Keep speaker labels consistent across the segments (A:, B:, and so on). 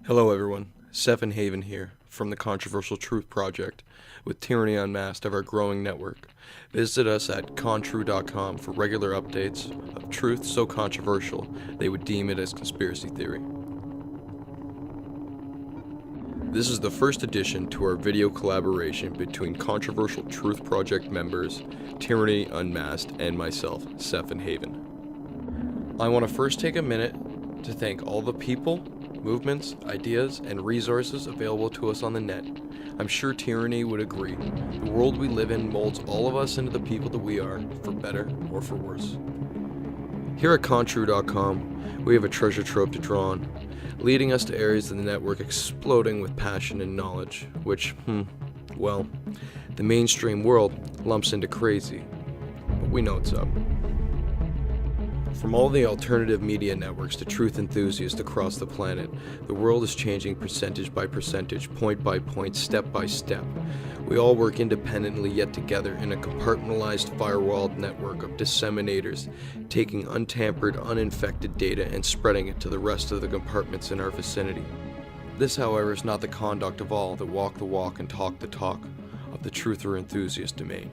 A: Hello everyone, Stephen Haven here from the Controversial Truth Project with Tyranny Unmasked of our growing network. Visit us at contru.com for regular updates of truth so controversial they would deem it as conspiracy theory. This is the first addition to our video collaboration between Controversial Truth Project members, Tyranny Unmasked, and myself, Stephen Haven. I want to first take a minute to thank all the people, movements, ideas, and resources available to us on the net. I'm sure Tyranny would agree. The world we live in molds all of us into the people that we are, for better or for worse. Here at contru.com, we have a treasure trove to draw on, leading us to areas of the network exploding with passion and knowledge, which, well, the mainstream world lumps into crazy, but we know what's up. From all the alternative media networks to truth enthusiasts across the planet, the world is changing percentage by percentage, point by point, step by step. We all work independently yet together in a compartmentalized firewalled network of disseminators, taking untampered, uninfected data and spreading it to the rest of the compartments in our vicinity. This, however, is not the conduct of all that walk the walk and talk the talk of the truther enthusiast domain.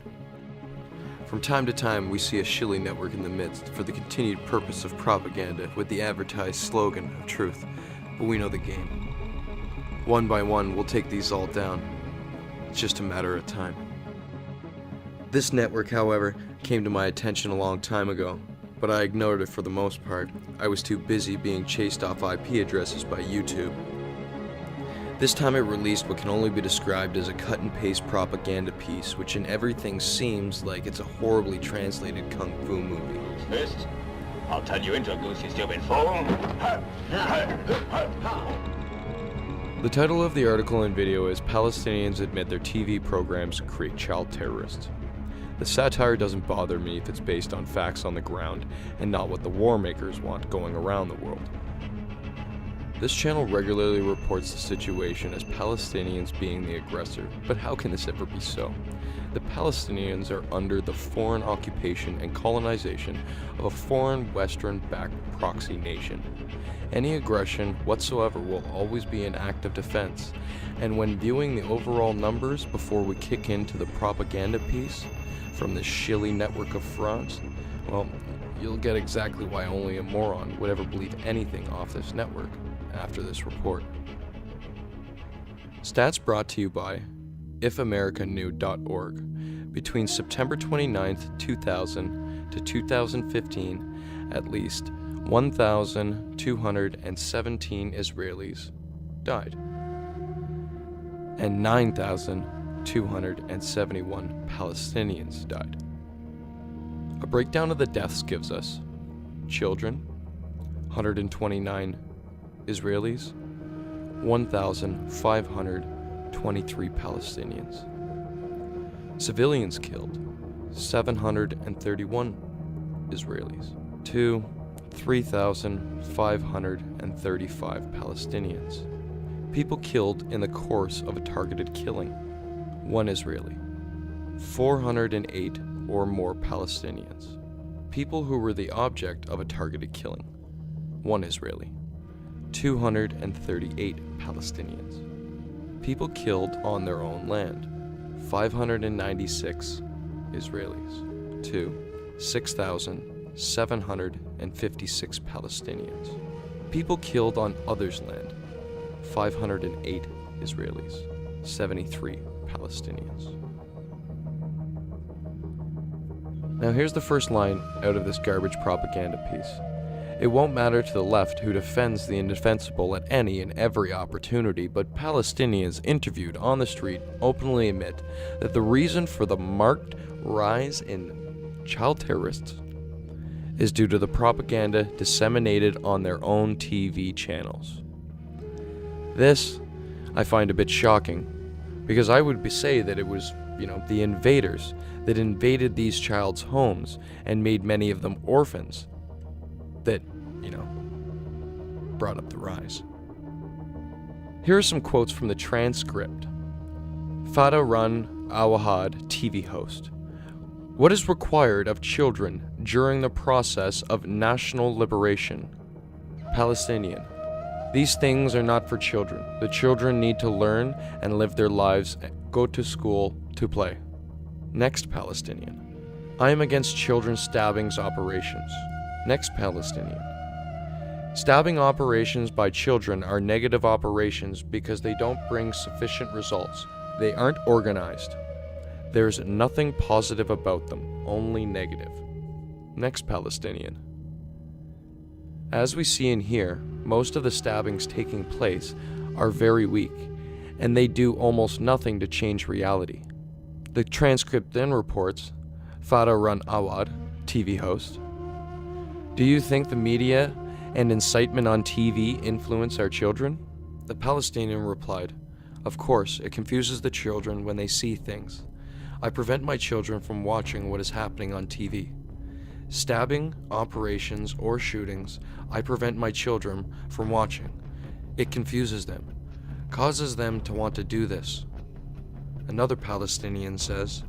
A: From time to time, we see a shilly network in the midst for the continued purpose of propaganda with the advertised slogan of truth, but we know the game. One by one, we'll take these all down. It's just a matter of time. This network, however, came to my attention a long time ago, but I ignored it for the most part. I was too busy being chased off IP addresses by YouTube. This time it released what can only be described as a cut-and-paste propaganda piece, which in everything seems like it's a horribly translated kung fu movie.
B: First, I'll turn you into a goose, you stupid fool.
A: The title of the article and video is Palestinians Admit Their TV Programs Create Child Terrorists. The satire doesn't bother me if it's based on facts on the ground and not what the war makers want going around the world. This channel regularly reports the situation as Palestinians being the aggressor, but how can this ever be so? The Palestinians are under the foreign occupation and colonization of a foreign Western-backed proxy nation. Any aggression whatsoever will always be an act of defense, and when viewing the overall numbers before we kick into the propaganda piece from this shilly network of frauds, well, you'll get exactly why only a moron would ever believe anything off this network after this report. Stats brought to you by ifamericanew.org. Between September 29th, 2000 to 2015, at least 1,217 Israelis died, and 9,271 Palestinians died. A breakdown of the deaths gives us children, 129 Israelis, 1,523 Palestinians. Civilians killed, 731 Israelis, to 3,535 Palestinians. People killed in the course of a targeted killing, 1 Israeli. 408 or more Palestinians. People who were the object of a targeted killing, 1 Israeli. 238 Palestinians. People killed on their own land, 596 Israelis, to 6,756 Palestinians. People killed on others' land, 508 Israelis, 73 Palestinians. Now here's the first line out of this garbage propaganda piece. It won't matter to the left who defends the indefensible at any and every opportunity, but Palestinians interviewed on the street openly admit that the reason for the marked rise in child terrorists is due to the propaganda disseminated on their own TV channels. This I find a bit shocking, because I would say that it was, the invaders that invaded these child's homes and made many of them orphans that, brought up the rise. Here are some quotes from the transcript. Fada Run Awahad, TV host. What is required of children during the process of national liberation? Palestinian. These things are not for children. The children need to learn and live their lives, go to school, to play. Next Palestinian. I am against children stabbings operations. Next Palestinian. Stabbing operations by children are negative operations because they don't bring sufficient results. They aren't organized. There's nothing positive about them, only negative. Next Palestinian. As we see and hear, most of the stabbings taking place are very weak, and they do almost nothing to change reality. The transcript then reports, Farah Run Awad, TV host, do you think the media and incitement on TV influence our children? The Palestinian replied, of course, it confuses the children when they see things. I prevent my children from watching what is happening on TV. Stabbing, operations, or shootings, I prevent my children from watching. It confuses them, causes them to want to do this. Another Palestinian says,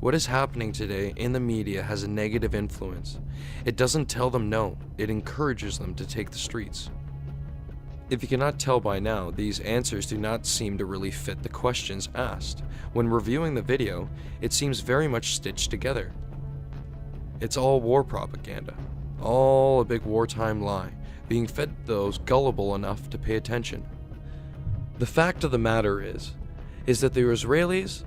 A: what is happening today in the media has a negative influence. It doesn't tell them no, it encourages them to take the streets. If you cannot tell by now, these answers do not seem to really fit the questions asked. When reviewing the video, it seems very much stitched together. It's all war propaganda, all a big wartime lie, being fed those gullible enough to pay attention. The fact of the matter is that the Israelis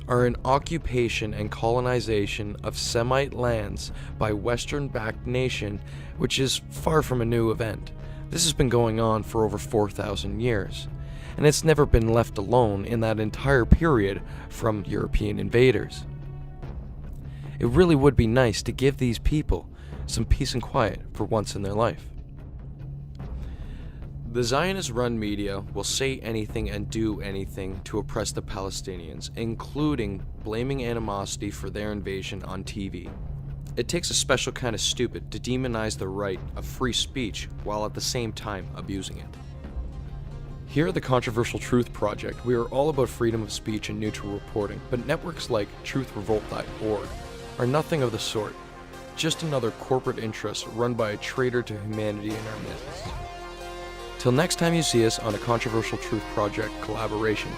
A: are an occupation and colonization of Semite lands by Western-backed nation, which is far from a new event. This has been going on for over 4,000 years, and it's never been left alone in that entire period from European invaders. It really would be nice to give these people some peace and quiet for once in their life. The Zionist-run media will say anything and do anything to oppress the Palestinians, including blaming animosity for their invasion on TV. It takes a special kind of stupid to demonize the right of free speech while at the same time abusing it. Here at the Controversial Truth Project, we are all about freedom of speech and neutral reporting, but networks like TruthRevolt.org are nothing of the sort, just another corporate interest run by a traitor to humanity in our midst. Till next time you see us on a Controversial Truth Project collaboration,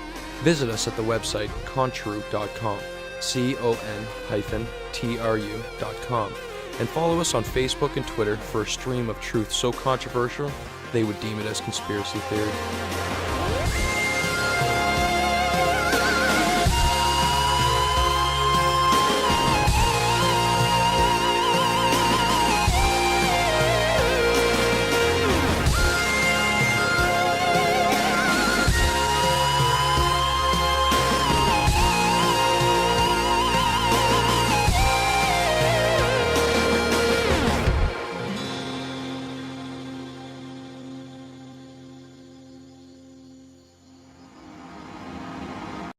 A: visit us at the website contru.com, con-tru.com, and follow us on Facebook and Twitter for a stream of truth so controversial they would deem it as conspiracy theory.